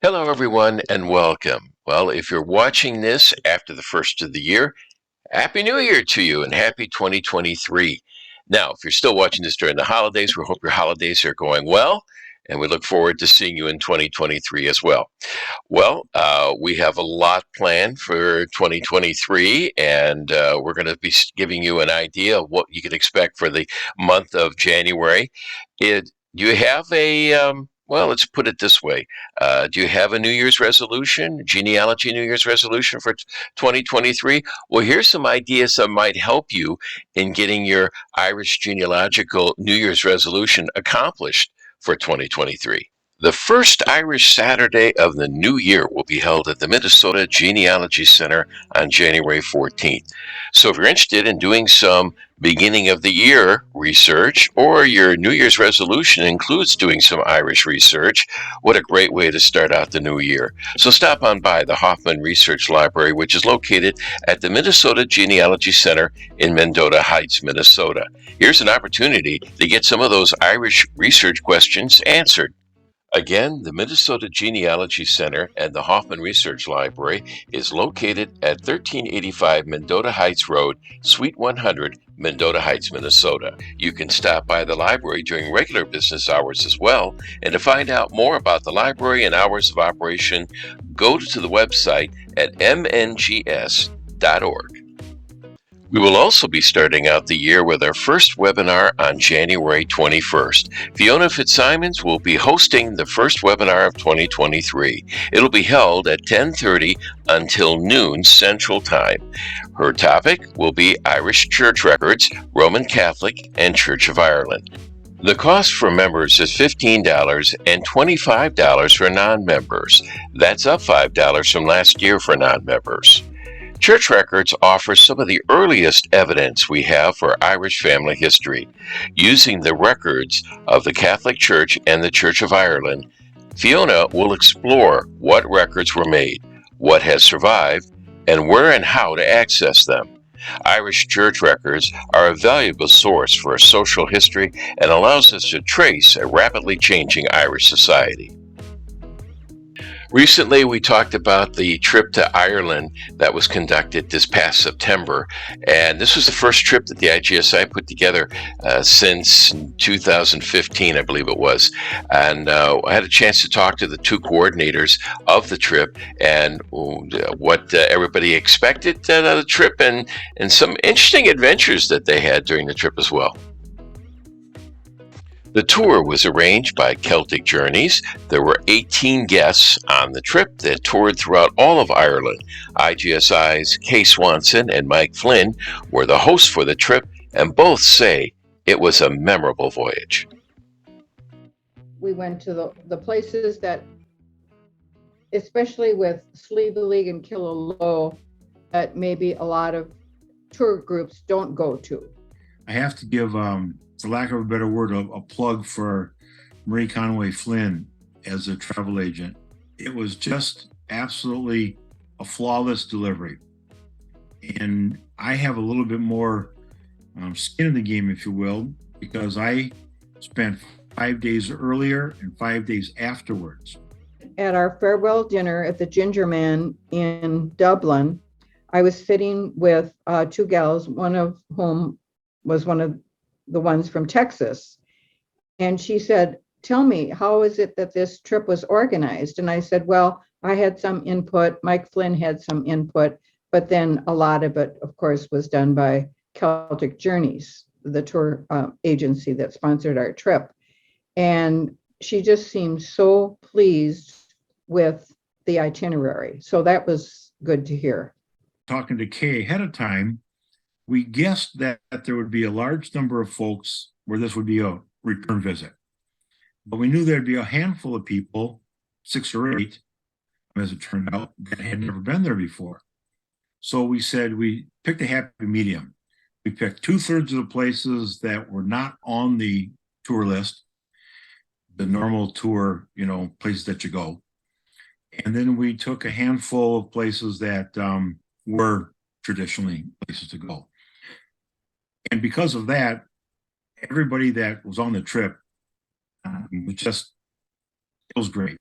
Hello, everyone, and welcome. Well, if you're watching this after the first of the year, Happy New Year to you and happy 2023. Now, if you're still watching this during the holidays, we hope your holidays are going well, and we look forward to seeing you in 2023 as well. We have a lot planned for 2023, and we're going to be giving you an idea of what you can expect for the month of January. Do you have let's put it this way. Do you have a New Year's resolution, genealogy New Year's resolution for 2023? Well, here's some ideas that might help you in getting your Irish genealogical New Year's resolution accomplished for 2023. The first Irish Saturday of the new year will be held at the Minnesota Genealogy Center on January 14th. So if you're interested in doing some beginning of the year research, or your New Year's resolution includes doing some Irish research, what a great way to start out the new year. So stop on by the Hoffman Research Library, which is located at the Minnesota Genealogy Center in Mendota Heights, Minnesota. Here's an opportunity to get some of those Irish research questions answered. Again, the Minnesota Genealogy Center and the Hoffman Research Library is located at 1385 Mendota Heights Road, Suite 100, Mendota Heights, Minnesota. You can stop by the library during regular business hours as well. And to find out more about the library and hours of operation, go to the website at mngs.org. We will also be starting out the year with our first webinar on January 21st. Fiona Fitzsimons will be hosting the first webinar of 2023. It'll be held at 10:30 until noon Central Time. Her topic will be Irish Church Records, Roman Catholic, and Church of Ireland. The cost for members is $15 and $25 for non-members. That's up $5 from last year for non-members. Church Records offers some of the earliest evidence we have for Irish family history. Using the records of the Catholic Church and the Church of Ireland, Fiona will explore what records were made, what has survived, and where and how to access them. Irish church records are a valuable source for social history and allows us to trace a rapidly changing Irish society. Recently, we talked about the trip to Ireland that was conducted this past September, and this was the first trip that the IGSI put together since 2015, I believe it was. And I had a chance to talk to the two coordinators of the trip and what everybody expected out of the trip, and some interesting adventures that they had during the trip as well. The tour was arranged by Celtic Journeys. There were 18 guests on the trip that toured throughout all of Ireland. IGSI's Kay Swanson and Mike Flynn were the hosts for the trip, and both say it was a memorable voyage. We went to the places that, especially with Slieve and Killaloe, that maybe a lot of tour groups don't go to. I have to give, for lack of a better word, a plug for Marie Conway Flynn as a travel agent. It was just absolutely a flawless delivery. And I have a little bit more skin in the game, if you will, because I spent 5 days earlier and 5 days afterwards. At our farewell dinner at the Ginger Man in Dublin, I was sitting with two gals, one of whom was one of the ones from Texas. And she said, "Tell me, how is it that this trip was organized?" And I said, "Well, I had some input, Mike Flynn had some input, but then a lot of it, of course, was done by Celtic Journeys, the tour agency that sponsored our trip." And she just seemed so pleased with the itinerary. So that was good to hear. Talking to Kay ahead of time, we guessed that there would be a large number of folks where this would be a return visit. But we knew there'd be a handful of people, 6 or 8, as it turned out, that had never been there before. So we said we picked a happy medium. We picked 2/3 of the places that were not on the tour list, the normal tour, places that you go. And then we took a handful of places that were traditionally places to go. And because of that, everybody that was on the trip, it was great.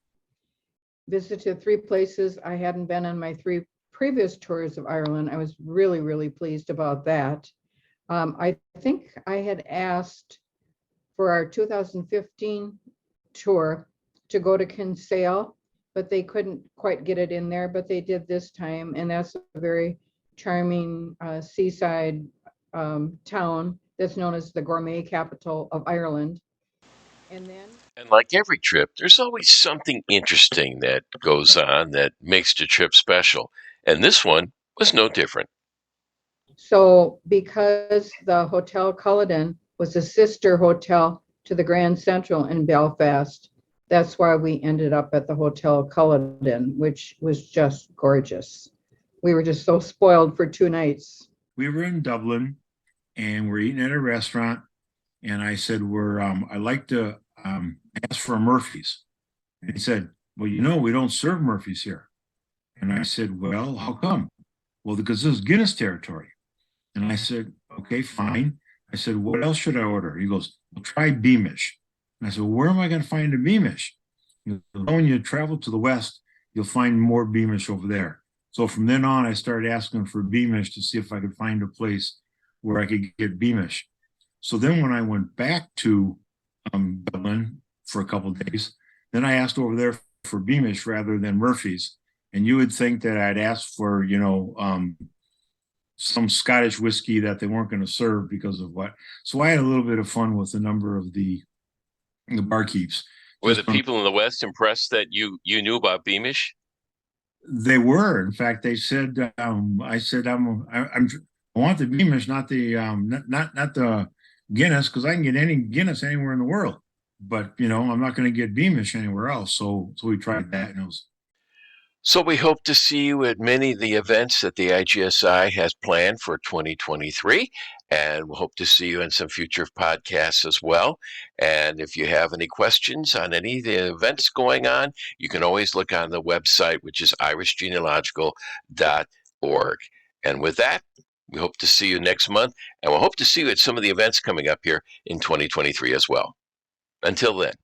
visited 3 places I hadn't been on my 3 previous tours of Ireland. I was really, really pleased about that. I think I had asked for our 2015 tour to go to Kinsale, but they couldn't quite get it in there, but they did this time. And that's a very charming seaside town that's known as the gourmet capital of Ireland. And then, And like every trip, there's always something interesting that goes on that makes the trip special. And this one was no different. so because the Hotel Culloden was a sister hotel to the Grand Central in Belfast, that's why we ended up at the Hotel Culloden, which was just gorgeous. We were just so spoiled for 2 nights. We were in Dublin and we're eating at a restaurant. And I said, I'd like to ask for a Murphy's. And he said, well, we don't serve Murphy's here. And I said, well, how come? Well, because this is Guinness territory. And I said, okay, fine. I said, what else should I order? He goes, well, try Beamish. And I said, well, where am I going to find a Beamish? When you travel to the west, you'll find more Beamish over there. So from then on, I started asking for Beamish to see if I could find a place where I could get Beamish. So then when I went back to Dublin for a couple of days, then I asked over there for Beamish rather than Murphy's. And you would think that I'd ask for, some Scottish whiskey that they weren't going to serve because of what. So I had a little bit of fun with a number of the barkeeps. Were the people in the West impressed that you knew about Beamish? They were. In fact, they said, I said, I want the Beamish, not the not the Guinness, because I can get any Guinness anywhere in the world. But I'm not going to get Beamish anywhere else. So we tried that, and it was. So we hope to see you at many of the events that the IGSI has planned for 2023, and we'll hope to see you in some future podcasts as well. And if you have any questions on any of the events going on, you can always look on the website, which is irishgenealogical.org. And with that, we hope to see you next month, and we'll hope to see you at some of the events coming up here in 2023 as well. Until then.